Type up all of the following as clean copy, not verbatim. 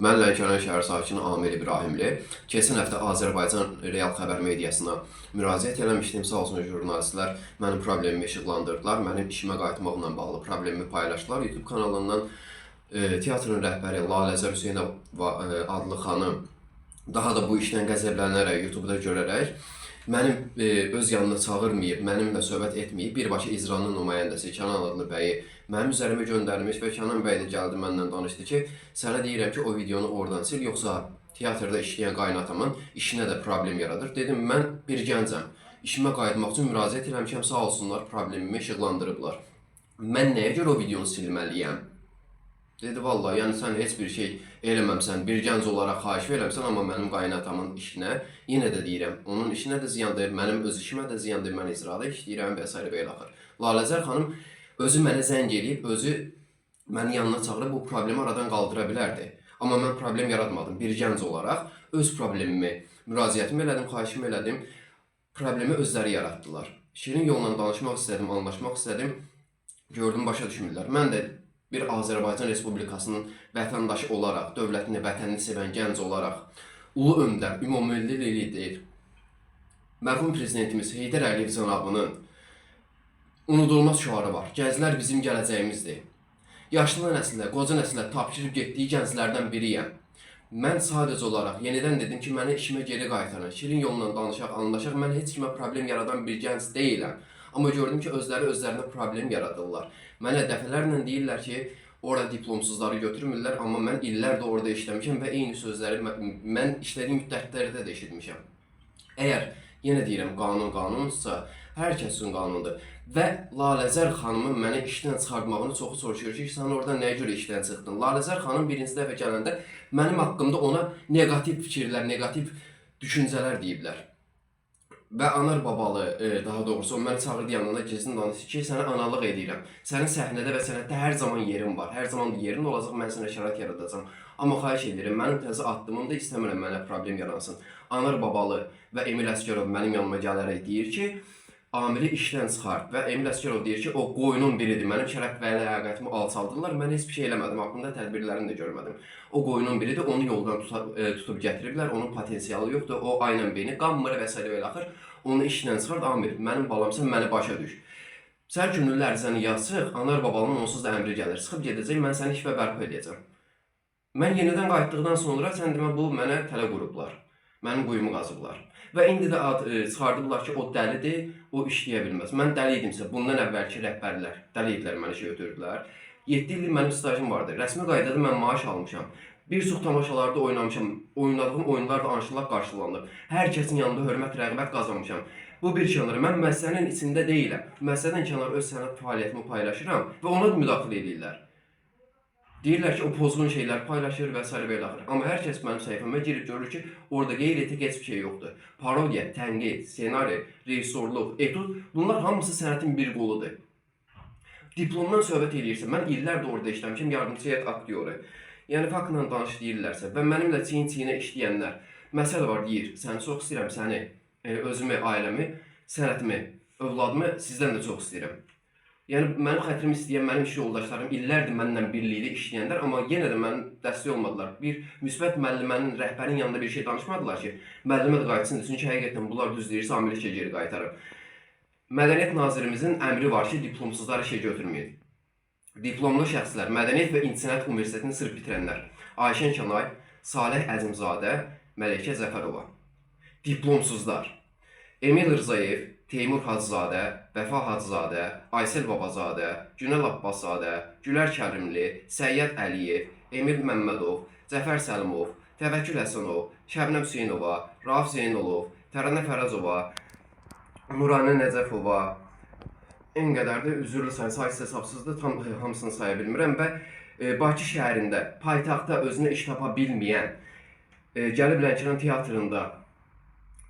Mən Lənkəran şəhər sakini Amil İbrahimli. Keçən həftə Azərbaycan Real xəbər mediasına müraciət eləmişdim. Sağ olsun jurnalistlər mənim problemimi işıqlandırdılar. Mənim işimə qayıtmaqla bağlı problemimi paylaşdılar. YouTube kanalından teatrın rəhbəri Laləzər Hüseynova adlı xanım daha da bu işdən qəzəblənərək YouTube-da görərək mənim öz yanına çağırmayıb, mənimlə söhbət etməyib, birbaşa icranın nümayəndəsi Kənan adlı bəyi mənim üzərimə göndərmiş və Kənan bəy də gəldi məndən danışdı ki, sənə deyirəm ki, o videonu oradan sil, yoxsa teatrda işləyən qaynatamın işinə də problem yaradır. Dedim, mən bir gəncəm, işimə qayıtmaq üçün müraciət eləmişəm, sağ olsunlar, problemimi işıqlandırıblar. Mən nəyə görə o videonu silməliyəm? Dedi, vallahi, yəni sən heç bir şey eləməmsən, bir gənc olaraq xahiş eləmsən, amma mənim qaynatamın işinə, yenə də deyirəm, onun işinə də ziyandır, mənim öz işimə də ziyandır, mən icrada işləyirəm və s. belə axır. Laləzər xanım özü mənə zəng eləyib, özü məni yanına çağırıb bu problemi aradan qaldıra bilərdi. Amma mən problem yaratmadım. Bir gənc olaraq öz problemimi, müraciətimi elədim, xahişimi elədim, problemi özləri yaratdılar. Şirin yolla danışmaq istədim, anlaşmaq istədim, gördüm, başa düşmürlər. Mən də bir Azərbaycan Respublikasının vətəndaşı olaraq, dövlətini, vətənini sevən gənc olaraq, ulu öndər, ümumilli lider, mərhum prezidentimiz Heydər Əliyev cənabının unudulmaz şüarı var. Gənclər bizim gələcəyimizdir. Yaşlı nəslə, qoca nəslə tapşırıb getdiyi gənclərdən biriyəm. Mən sadəcə olaraq yenidən dedim ki, məni işimə geri qaytarın, şirin yolla danışaq, anlaşaq, mən heç kimə problem yaradan bir gənc deyiləm. Amma gördüm ki, özlərinə problem yaradırlar. Mənə dəfələrlə deyirlər ki, orada diplomsuzları götürmürlər, amma mən illərdir orada işləmişəm və eyni sözləri mən işlədiyim müddətlərdə də eşitmişəm. Əgər, yenə deyirəm, qanun qanunsa, hər kəs üçün qanundur. Və Laləzər xanımın mənə işdən çıxartmağını çoxu soruşur ki, sən orada nəyə görə işdən çıxdın? Laləzər xanım birinci dəfə gələndə mənim haqqımda ona negativ fikirlər, negativ düşüncələr deyiblər. Və anar babalı, daha doğrusu, o məni çağırdı yanına, gizlin danışdı ki, sənə analıq edirəm. Sənin səhnədə və sənətdə hər zaman yerin var. Hər zaman yerin olacaq, mən sənə şərait yaradacağam. Amma xahiş edirəm, mənim təzə addımımda istəmirəm mənə problem yaransın. Anar babalı və Emil Əsgərov mənim yanıma gələrək deyir ki, Amili işdən çıxart və Emil Əsgərov deyir ki, o qoyunun biridir, mənim şərəf və ləyaqətimi alçaldırlar, mən heç bir şey eləmədim, haqqında tədbirlərini də görmədim. O qoyunun biridir, onu yoldan tutub gətiriblər, onun potensialı yoxdur, o aynən beni qanmır və s. belə axır. Onu işdən çıxart, Amil, mənim balamsan, məni başa düş. Sən günlük ərizəni yazsıq, anar babalının onsuz da əmri gəlir, çıxıb gedəcək, mən səni iş və bərpa edəcəm. Mən yenidən qayıtdıqdan sonra sən demə, bu mənə tələ qurublar, mənim quyumu qazıblar. Və indi də çıxardıblar ki, o dəlidir, o işləyə bilməz. Mən dəli idimsə, bundan əvvəlki rəhbərlər dəli idilər, məni işə götürdülər. 7 illik mənim stajım vardı. Rəsmi qaydada mən maaş almışam. Bir çox tamaşalarda oynamışam. Oynadığım oyunlar da anşlaq qarşılanıb. Hər kəsin yanında hörmət, rəğbət qazanmışam. Bu bir kənara. Mən məsələnin içində deyiləm. Məsələdən kənar öz sənət fəaliyyətimi paylaşıram və ona da müdaxilə edirlər. Deyirlər ki, o pozğun şeylər paylaşır və s. belə axır. Amma hər kəs mənim səhifəmə girib görür ki, orada qeyri-etik heç bir şey yoxdur. Parodiya, tənqid, ssenari, rejissorluq, etud, bunlar hamısı sənətin bir qoludur. Diplomdan söhbət edirsə, mən illərdir orada işləmişim, yardımçı heyət aktyoru. Yəni, faktla danış deyirlərsə və mənimlə çiyin-çiyinə işləyənlər, məsələ var, deyir, səni çox istəyirəm, səni, özümü, ailəmi, sənətimi, övladımı sizdən də çox istəyirəm. Yəni, mənim xətrimi istəyən mənim iş yoldaşlarım illərdir mənimlə birlikdə işləyənlər, amma yenə də mənim dəstək olmadılar. Bir müsbət müəllimənin, rəhbərin yanında bir şey danışmadılar ki, müəllimə də qayıtsın, çünki həqiqətən bunlar düz deyirsə, Amili işə geri qaytarıb. Mədəniyyət Nazirimizin əmri var ki, diplomsuzlar işə götürməyin. Diplomlu şəxslər, Mədəniyyət və İncəsənət Universitetini sırf bitirənlər, Ayşən Kənay, Salih Əzimzadə, Məlikə Zəfərova. Diplomsuzlar, Emil Rzayev, Teymur Hacızadə, Vəfa Hacızadə, Aysel Babazadə, Günəl Abbaszadə, Gülər Kərimli, Səyyad Əliyev, Emil Məmmədov, Cəfər Səlimov, Təvəkkül Həsənov, Şəbnəm Hüseynova, Rauf Zeynalov, Tərənə Fərəzova, Nuranə Nəcəfova, en qədər də üzürlü sayısı hesabsızdır, tam hamısını saya bilmirəm və Bakı şəhərində, paytaxtda özünə iş tapa bilməyən, gəlib Lənkəran teatrında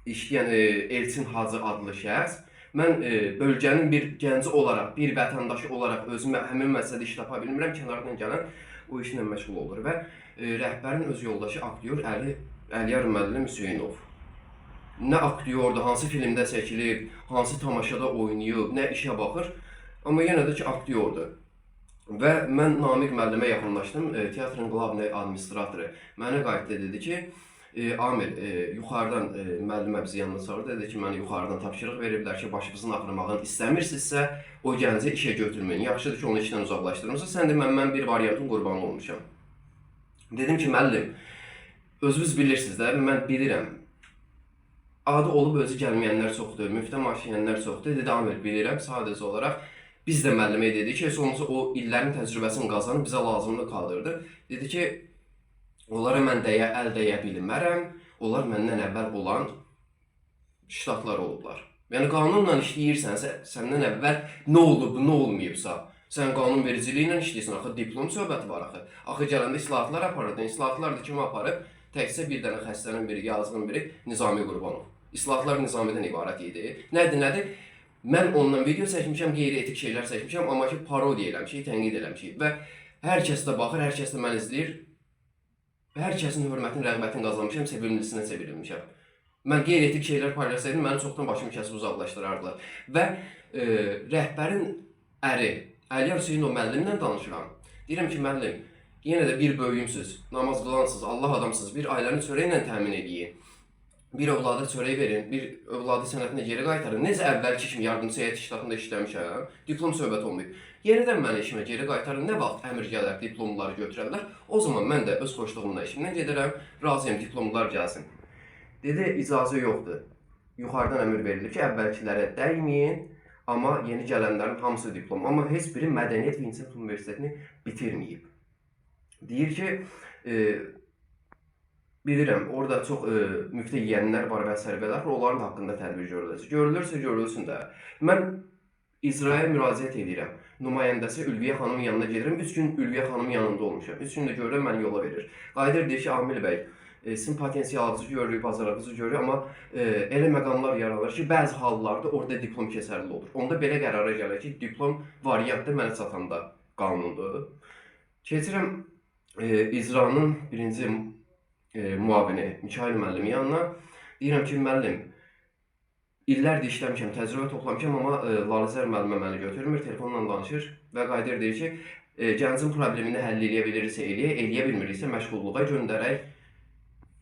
işləyən Elçin Hacı adlı şəxs, mən bölgənin bir gənci olaraq, bir vətəndaşı olaraq özümə həmin məsələdə iş tapa bilmirəm, kənardan gələn o işlə məşğul olur və rəhbərin öz yoldaşı aktyor Əliyar müəllim Hüseynov. Nə aktyordur, hansı filmdə çəkilib, hansı tamaşada oynayıb, nə işə baxır, amma yenə də ki, aktyordur. Və mən Namiq müəllimə yaxınlaşdım, teatrın qlavni administratoru. Mənə qayıtdı dedi ki, Amil, yuxarıdan müəllimə bizi yanına çağırdı, dedi ki, mənə yuxarıdan tapşırıq veriblər ki, başınızın ağrımağını istəmirsinizsə, o gənci işə götürməyin. Yaxşıdır ki, onu işdən uzaqlaşdırmırsınız. Sən də mən bir variantın qurbanı olmuşam. Dedim ki, müəllim, özünüz bilirsiniz də, mən bilirəm. Adı olub özü gəlməyənlər çoxdur, müftə maşiyənlər çoxdur. Dedi, Amil, bilirəm, sadəcə olaraq biz də müəllimə dedik ki, sonuçta o illərin təcrübəsini qazanıb bizə lazımlı qaldırdı. Dedi ki, onlara mən əl dəyə bilmərəm, onlar məndən əvvəl olan ştatlar olublar. Yəni qanunla işləyirsənsə, səndən əvvəl nə olub, nə olmayıbsa, sən qanunvericiliyi ilə işləyirsən, axı diplom söhbəti var axı. Axı gələndə islahatlar aparırdın, islahatlar da kimi aparıb, təkcə bir dənə xəstənin biri, yazığın biri Nizami Qurbanov. İslahatlar Nizamidən ibarət idi. Nədir? Mən ondan video çəkmişəm, qeyri-etik şeylər çəkmişəm, amma ki, parodiya eləmişik, tənqid eləmişik və hər kəs də baxır, hər kəs də məni izləyir. Hər kəsin hörmətini, rəğbətini qazanmışam, sevimlisindən sevilmişəm. Mən qeyri-etik şeylər paylaşsaydım, məni çoxdan başımı kəsib uzaqlaşdırardılar. Və rəhbərin əri, Əliyar Hüseynov müəllimlə danışıram. Deyirəm ki, müəllim, yenə də bir böyüyümsüz, namaz qılansız, Allah adamsız, bir ailəni çörəklə təmin edin. Bir övlada çörək verin, bir övladı sənətinə geri qaytarın. Necə əvvəlki kimi yardımçı heyət iştirakında işləmişəm, diplom söhbət olmayıb. Yenidən məni işimə geri qaytarın, nə vaxt əmr gələr, diplomları götürərlər, o zaman mən də öz xoşluğumla işimdən gedərəm, razıyam, diplomlar gəlsin. Dedi, icazə yoxdur. Yuxarıdan əmr verilir ki, əvvəlkilərə dəyməyin, amma yeni gələnlərin hamısı diplom. Amma heç biri Mədəniyyət və İncəsənət Universitetini bitirməyib. Deyir ki, bilirəm, orada çox müftə yiyənlər var və sərbələr var, onların haqqında tədbir görüləcək. Görülürsə, görülsün də. Mən icraya müraciət edirəm. Nümayəndəsi Ülviyə xanımın yanına gedirəm. 3 gün Ülviyə xanımın yanında olmuşam. 3 gün də görürəm, məni yola verir. Qayıdır, deyir ki, Amil bəy, sizin potensialınızı görürük, bacarığınızı görürük, amma elə məqamlar yaranır ki, bəzi hallarda orada diplom keçərli olur. Onda belə qərara gəlir ki, diplom variantı mənə çatanda qanundur. Keçirəm icranın birinci müavini Mikail müəllimin yanına. Deyirəm ki, müəllim, illərdir işləmişəm, təcrübə toplamışam, amma Lalızər müəllimə məni götürmür, telefonla danışır və qayıdır deyir ki, gəncin problemini həll edə bilirsə eləyə bilmiriksə məşğulluğa göndərək,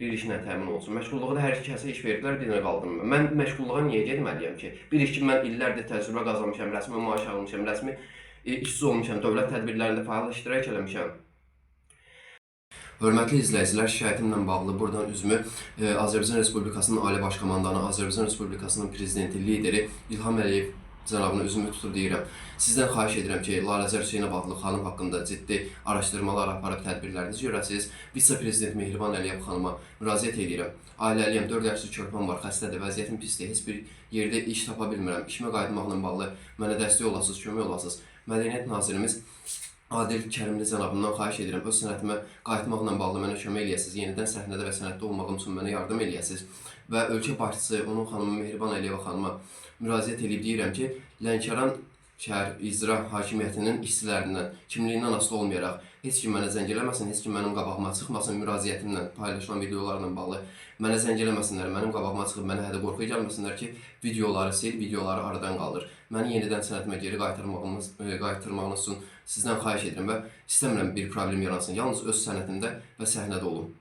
bir işlə təmin olsun. Məşğulluğa da hər kəsə iş verdilər, bir dənə qaldım. Mən məşğulluğa niyə getməliyəm ki? Bir iş ki, mən illərdir təcrübə qazanmışam, rəsmi maaş almışam, rəsmi işçi olmuşam, dövlət tədbirlərində fəal iştirak eləmişəm. Hörmətli izləyicilər, şikayətimlə bağlı buradan üzümü Azərbaycan Respublikasının Ali Baş Komandanı, Azərbaycan Respublikasının Prezidenti, lideri İlham Əliyev cənabına üzümü tutub deyirəm. Sizdən xahiş edirəm ki, Laləzər Hüseynov adlı xanım haqqında ciddi araşdırmalar aparıb tədbirlərinizi görəsiniz. Vitse-prezident Mehriban Əliyev xanıma müraciət edirəm. Ailəliyəm, 4 yaşlı körpəm var, xəstədir, vəziyyətim pisdir, heç bir yerdə iş tapa bilmirəm. İşimə qayıtmaqla bağlı mənə dəstək olasınız, kömək olasınız. Mədəniyyət Nazirimiz Adil Kərimli cənabından xahiş edirəm, öz sənətimə qayıtmaqla bağlı mənə kömək eləyəsiniz, yenidən səhnədə və sənətdə olmağım üçün mənə yardım eləyəsiniz və ölkə başçısı, onun xanımı Mehriban Əliyeva xanıma müraciət edib deyirəm ki, Lənkəran şəhər icra hakimiyyətinin işçilərindən, kimliyindən asılı olmayaraq heç kim mənə zəng eləməsin, heç kim mənim qabağıma çıxmasın, müraciətimlə, paylaşılan videolarla bağlı mənə zəng eləməsinlər, mənim qabağıma çıxıb mənə hədə qorxuya gəlməsinlər ki, videoları sil, videoları aradan qaldır. Məni yenidən sənətimə geri qaytarmağınız üçün sizdən xahiş edirəm və istəmirəm bir problem yaransın. Yalnız öz sənətimdə və səhnədə olun.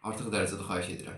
Artıq dərəcədə xahiş edirəm.